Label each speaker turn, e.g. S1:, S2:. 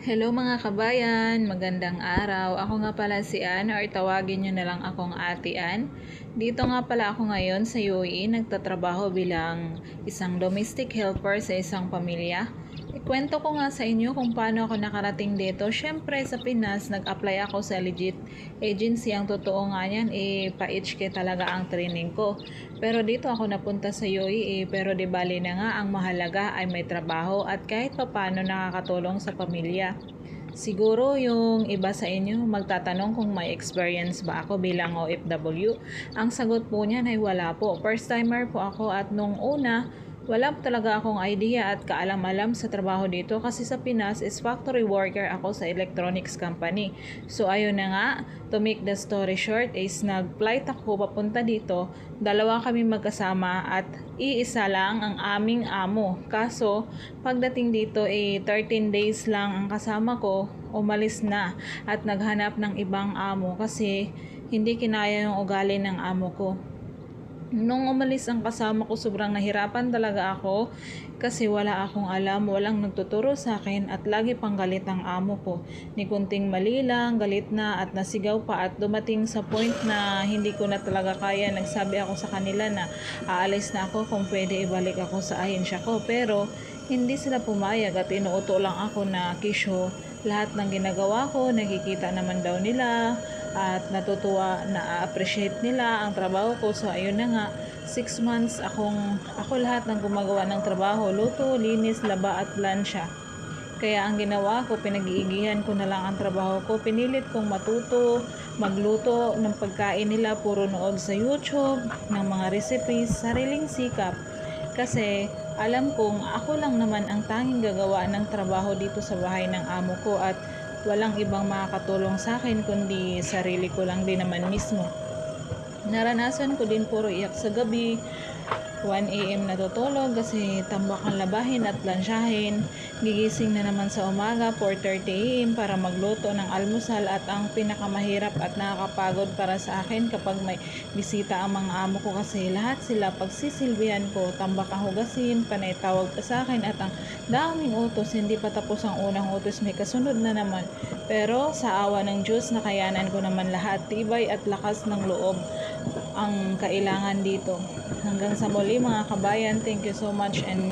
S1: Hello mga kabayan, magandang araw. Ako nga pala si Ann or tawagin nyo na lang akong Ate Ann. Dito nga pala ako ngayon sa UAE, nagtatrabaho bilang isang domestic helper sa isang pamilya. Ikwento ko nga sa inyo kung paano ako nakarating dito. Syempre sa Pinas, nag-apply ako sa legit agency. Ang totoo nga niyan, pa-HK talaga ang training ko. Pero dito ako napunta sa UAE, pero di bali na nga, ang mahalaga ay may trabaho at kahit paano nakakatulong sa pamilya. Siguro yung iba sa inyo magtatanong kung may experience ba ako bilang OFW. Ang sagot po niyan ay wala po. First timer po ako at nung una, wala talaga akong idea at kaalam-alam sa trabaho dito kasi sa Pinas is factory worker ako sa electronics company. So ayun na nga, to make the story short is nag-flight ako papunta dito. Dalawa kami magkasama at iisa lang ang aming amo. Kaso pagdating dito 13 days lang ang kasama ko, umalis na at naghanap ng ibang amo kasi hindi kinaya yung ugali ng amo ko. Nung umalis ang kasama ko, sobrang nahirapan talaga ako kasi wala akong alam, walang nagtuturo sa akin at lagi pang galit ang amo ko. Ni kunting mali lang, galit na at nasigaw pa at dumating sa point na hindi ko na talaga kaya. Nagsabi ako sa kanila na aalis na ako kung pwede ibalik ako sa ahensya ko. Pero hindi sila pumayag at inuuto lang ako na kisyo. Lahat ng ginagawa ko, nakikita naman daw nila at natutuwa na appreciate nila ang trabaho ko. So ayun na nga, 6 months ako lahat ng gumagawa ng trabaho, luto, linis, laba at plansya. Kaya ang ginawa ko, pinag-iigihan ko na lang ang trabaho ko. Pinilit kong matuto, magluto ng pagkain nila, puro nood sa YouTube, ng mga recipes, sariling sikap. Kasi alam kong ako lang naman ang tanging gagawa ng trabaho dito sa bahay ng amo ko at walang ibang makakatulong sa akin kundi sarili ko lang din naman mismo. Naranasan ko din puro iyak sa gabi, 1 AM natutulog kasi tambak ang labahin at plansyahin. Gigising na naman sa umaga 4:30 AM para magluto ng almusal at ang pinakamahirap at nakakapagod para sa akin kapag may bisita ang mga amo ko kasi lahat sila pagsisilbihan ko, tambak ang hugasin, panay tawag pa sa akin at ang daming utos, hindi pa tapos ang unang utos, may kasunod na naman. Pero sa awa ng Diyos, nakayanan ko naman lahat, tibay at lakas ng loob ang kailangan dito. Hanggang sa muli mga kabayan, thank you so much and